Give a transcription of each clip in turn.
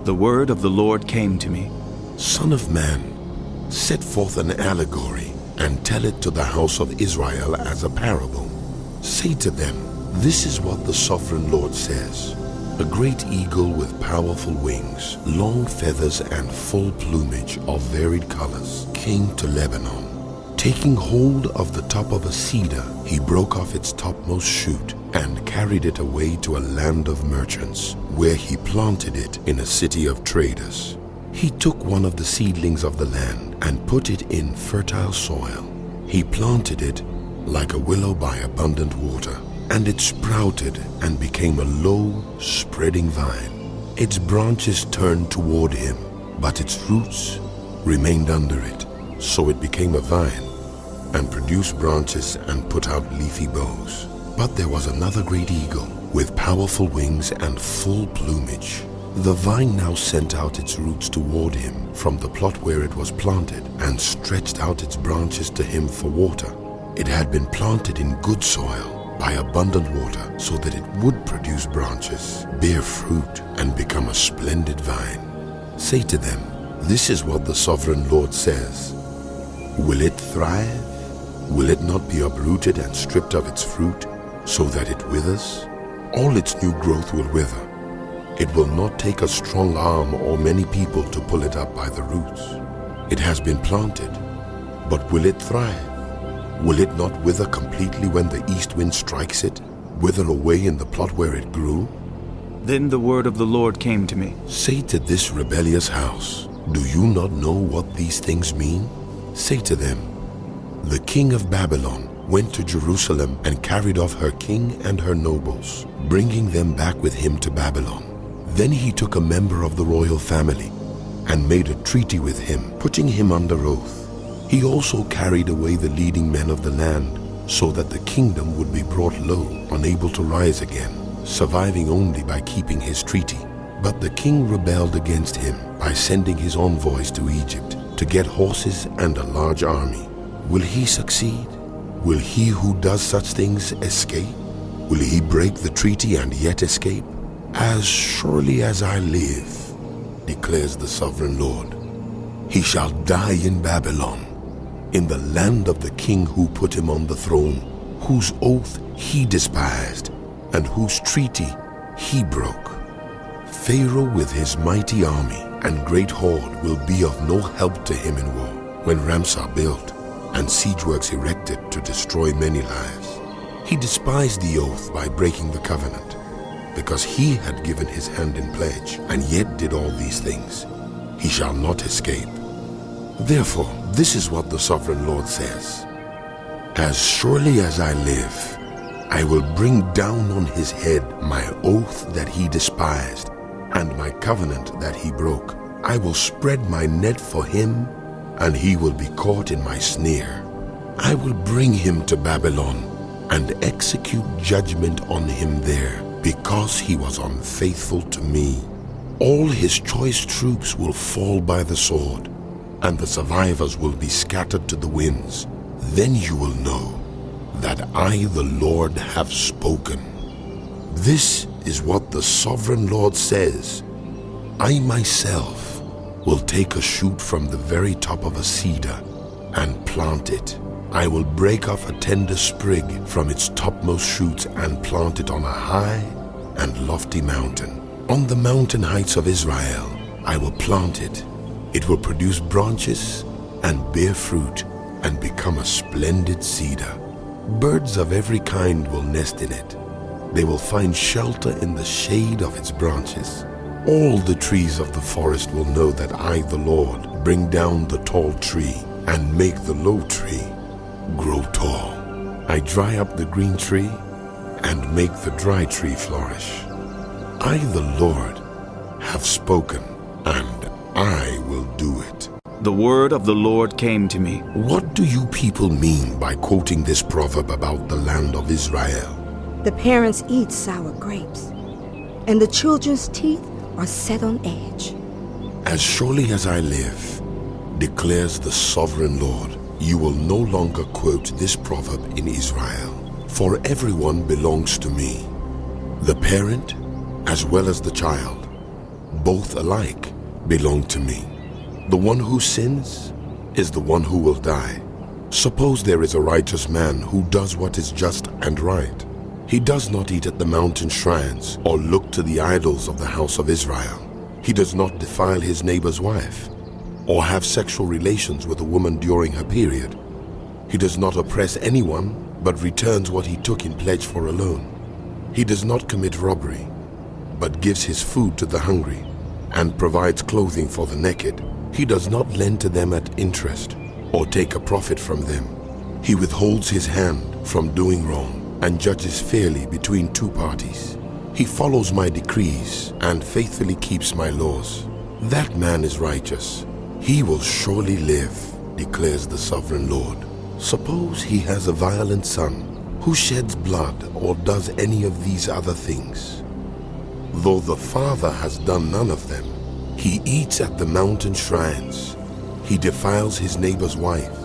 The word of the Lord came to me. Son of man, set forth an allegory and tell it to the house of Israel as a parable. Say to them, this is what the sovereign Lord says. A great eagle with powerful wings, long feathers and full plumage of varied colors came to Lebanon. Taking hold of the top of a cedar, he broke off its topmost shoot and carried it away to a land of merchants, where he planted it in a city of traders. He took one of the seedlings of the land and put it in fertile soil. He planted it like a willow by abundant water, and it sprouted and became a low, spreading vine. Its branches turned toward him, but its roots remained under it. So it became a vine and produced branches and put out leafy boughs. But there was another great eagle with powerful wings and full plumage. The vine now sent out its roots toward him from the plot where it was planted and stretched out its branches to him for water. It had been planted in good soil by abundant water so that it would produce branches, bear fruit, and become a splendid vine. Say to them, this is what the sovereign Lord says. Will it thrive? Will it not be uprooted and stripped of its fruit so that it withers? All its new growth will wither. It will not take a strong arm or many people to pull it up by the roots. It has been planted, but will it thrive? Will it not wither completely when the east wind strikes it, wither away in the plot where it grew? Then the word of the Lord came to me. Say to this rebellious house, do you not know what these things mean? Say to them, the king of Babylon went to Jerusalem and carried off her king and her nobles, bringing them back with him to Babylon. Then he took a member of the royal family and made a treaty with him, putting him under oath. He also carried away the leading men of the land, so that the kingdom would be brought low, unable to rise again, surviving only by keeping his treaty. But the king rebelled against him by sending his envoys to Egypt to get horses and a large army. Will he succeed? Will he who does such things escape? Will he break the treaty and yet escape? As surely as I live, declares the sovereign Lord, he shall die in Babylon, in the land of the king who put him on the throne, whose oath he despised, and whose treaty he broke. Pharaoh with his mighty army and great horde will be of no help to him in war, when ramps are built and siege works erected to destroy many lives. He despised the oath by breaking the covenant, because he had given his hand in pledge, and yet did all these things. He shall not escape. Therefore, this is what the sovereign Lord says. As surely as I live, I will bring down on his head my oath that he despised, and my covenant that he broke. I will spread my net for him, and he will be caught in my snare. I will bring him to Babylon, and execute judgment on him there, because he was unfaithful to me. All his choice troops will fall by the sword, and the survivors will be scattered to the winds. Then you will know that I, the Lord, have spoken. This is what the sovereign Lord says. I myself will take a shoot from the very top of a cedar and plant it. I will break off a tender sprig from its topmost shoots and plant it on a high and lofty mountain. On the mountain heights of Israel, I will plant it. It will produce branches and bear fruit and become a splendid cedar. Birds of every kind will nest in it. They will find shelter in the shade of its branches. All the trees of the forest will know that I, the Lord, bring down the tall tree and make the low tree grow tall. I dry up the green tree and make the dry tree flourish. I, the Lord, have spoken, and I will do it. The word of the Lord came to me. What do you people mean by quoting this proverb about the land of Israel? The parents eat sour grapes, and the children's teeth are set on edge. As surely as I live, declares the sovereign Lord, you will no longer quote this proverb in Israel, for everyone belongs to me, the parent as well as the child. both alike belong to me. The one who sins is the one who will die. Suppose there is a righteous man who does what is just and right. He does not eat at the mountain shrines or look to the idols of the house of Israel. He does not defile his neighbor's wife or have sexual relations with a woman during her period. He does not oppress anyone but returns what he took in pledge for a loan. He does not commit robbery but gives his food to the hungry and provides clothing for the naked. He does not lend to them at interest or take a profit from them. He withholds his hand from doing wrong and judges fairly between two parties. He follows my decrees and faithfully keeps my laws. That man is righteous. He will surely live, declares the sovereign Lord. Suppose he has a violent son who sheds blood or does any of these other things. Though the father has done none of them, he eats at the mountain shrines. He defiles his neighbor's wife.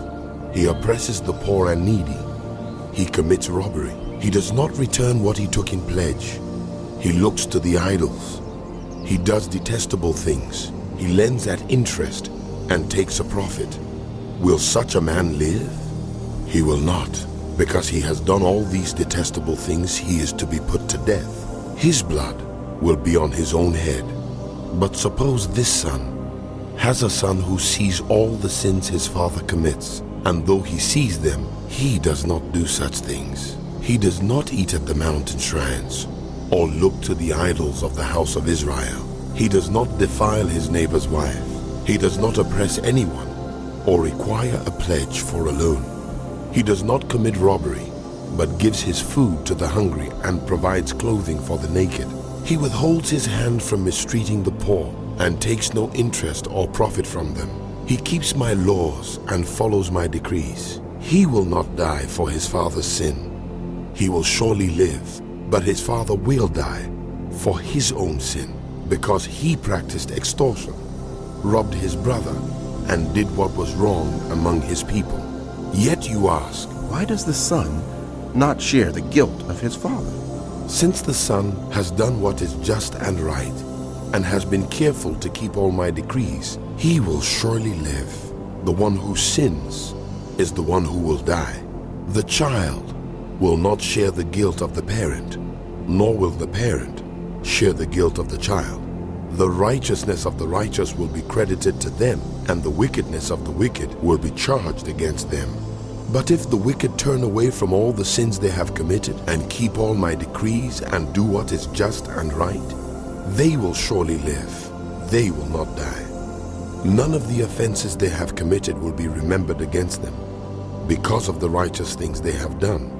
He oppresses the poor and needy. He commits robbery. He does not return what he took in pledge. He looks to the idols. He does detestable things. He lends at interest and takes a profit. Will such a man live? He will not. Because he has done all these detestable things, he is to be put to death. His blood will be on his own head. But suppose this son has a son who sees all the sins his father commits, and though he sees them, he does not do such things. He does not eat at the mountain shrines or look to the idols of the house of Israel. He does not defile his neighbor's wife. He does not oppress anyone or require a pledge for a loan. He does not commit robbery, but gives his food to the hungry and provides clothing for the naked. He withholds his hand from mistreating the poor and takes no interest or profit from them. He keeps my laws and follows my decrees. He will not die for his father's sin. He will surely live, but his father will die for his own sin, because he practiced extortion, robbed his brother, and did what was wrong among his people. Yet you ask, why does the son not share the guilt of his father? Since the son has done what is just and right, and has been careful to keep all my decrees, he will surely live. The one who sins is the one who will die. The child will not share the guilt of the parent, nor will the parent share the guilt of the child. The righteousness of the righteous will be credited to them, and the wickedness of the wicked will be charged against them. But if the wicked turn away from all the sins they have committed and keep all my decrees and do what is just and right, they will surely live. They will not die. None of the offenses they have committed will be remembered against them. Because of the righteous things they have done,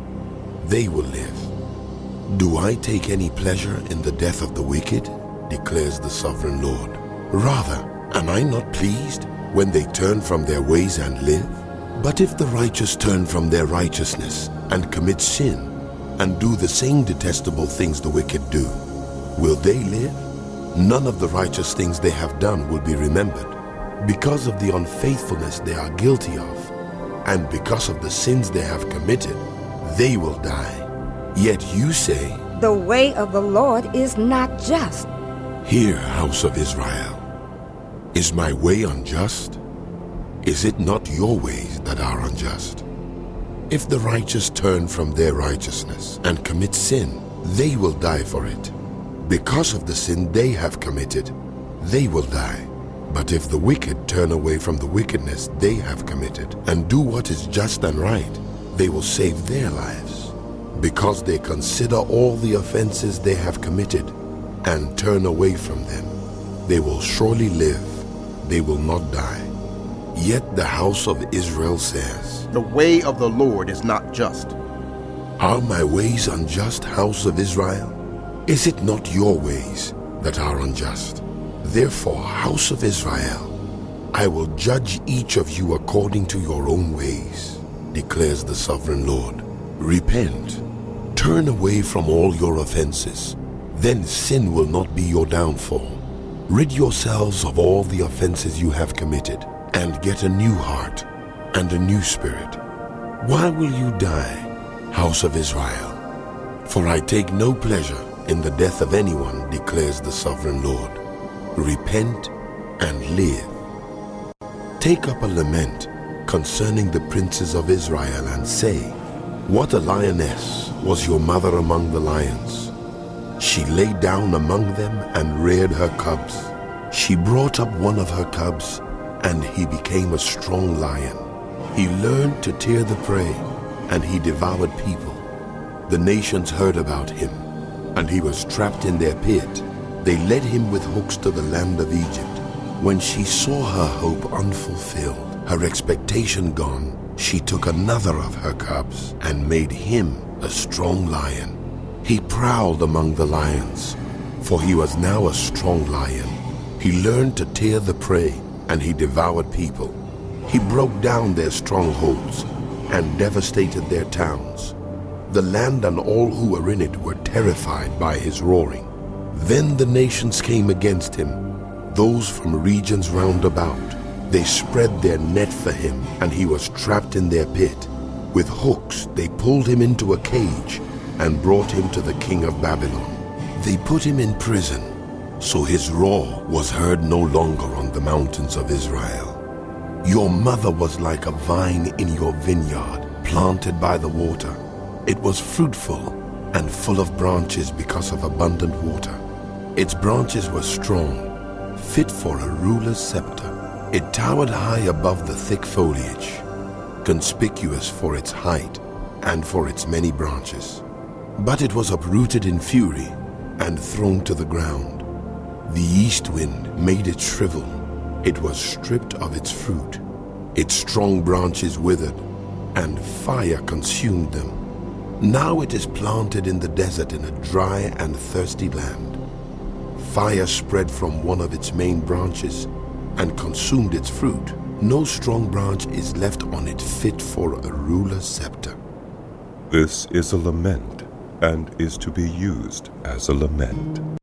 they will live. Do I take any pleasure in the death of the wicked? Declares the sovereign Lord. Rather, am I not pleased when they turn from their ways and live? But if the righteous turn from their righteousness and commit sin and do the same detestable things the wicked do, will they live? None of the righteous things they have done will be remembered. Because of the unfaithfulness they are guilty of, and because of the sins they have committed, they will die. Yet you say, The way of the Lord is not just. Hear, house of Israel. Is my way unjust? Is it not your ways that are unjust? If the righteous turn from their righteousness and commit sin, they will die for it. Because of the sin they have committed, they will die. But if the wicked turn away from the wickedness they have committed and do what is just and right, they will save their lives. Because they consider all the offenses they have committed and turn away from them, they will surely live. They will not die. Yet the house of Israel says, The way of the Lord is not just. Are my ways unjust, house of Israel? Is it not your ways that are unjust? Therefore, house of Israel, I will judge each of you according to your own ways, declares the sovereign Lord. Repent, turn away from all your offenses, then sin will not be your downfall. Rid yourselves of all the offenses you have committed, and get a new heart and a new spirit. Why will you die, house of Israel? For I take no pleasure in the death of anyone, declares the sovereign Lord. Repent and live. Take up a lament concerning the princes of Israel and say, What a lioness was your mother among the lions! She lay down among them and reared her cubs. She brought up one of her cubs, and he became a strong lion. He learned to tear the prey, and he devoured people. The nations heard about him, and he was trapped in their pit. They led him with hooks to the land of Egypt. When she saw her hope unfulfilled, her expectation gone, she took another of her cubs and made him a strong lion. He prowled among the lions, for he was now a strong lion. He learned to tear the prey, and he devoured people. He broke down their strongholds and devastated their towns. The land and all who were in it were terrified by his roaring. Then the nations came against him, those from regions round about. They spread their net for him, and he was trapped in their pit. With hooks they pulled him into a cage and brought him to the king of Babylon. They put him in prison, so his roar was heard no longer on the mountains of Israel. Your mother was like a vine in your vineyard, planted by the water. It was fruitful and full of branches because of abundant water. Its branches were strong, fit for a ruler's scepter. It towered high above the thick foliage, conspicuous for its height and for its many branches. But it was uprooted in fury and thrown to the ground. The east wind made it shrivel. It was stripped of its fruit. Its strong branches withered, and fire consumed them. Now it is planted in the desert in a dry and thirsty land. Fire spread from one of its main branches and consumed its fruit. No strong branch is left on it fit for a ruler's scepter. This is a lament, and is to be used as a lament.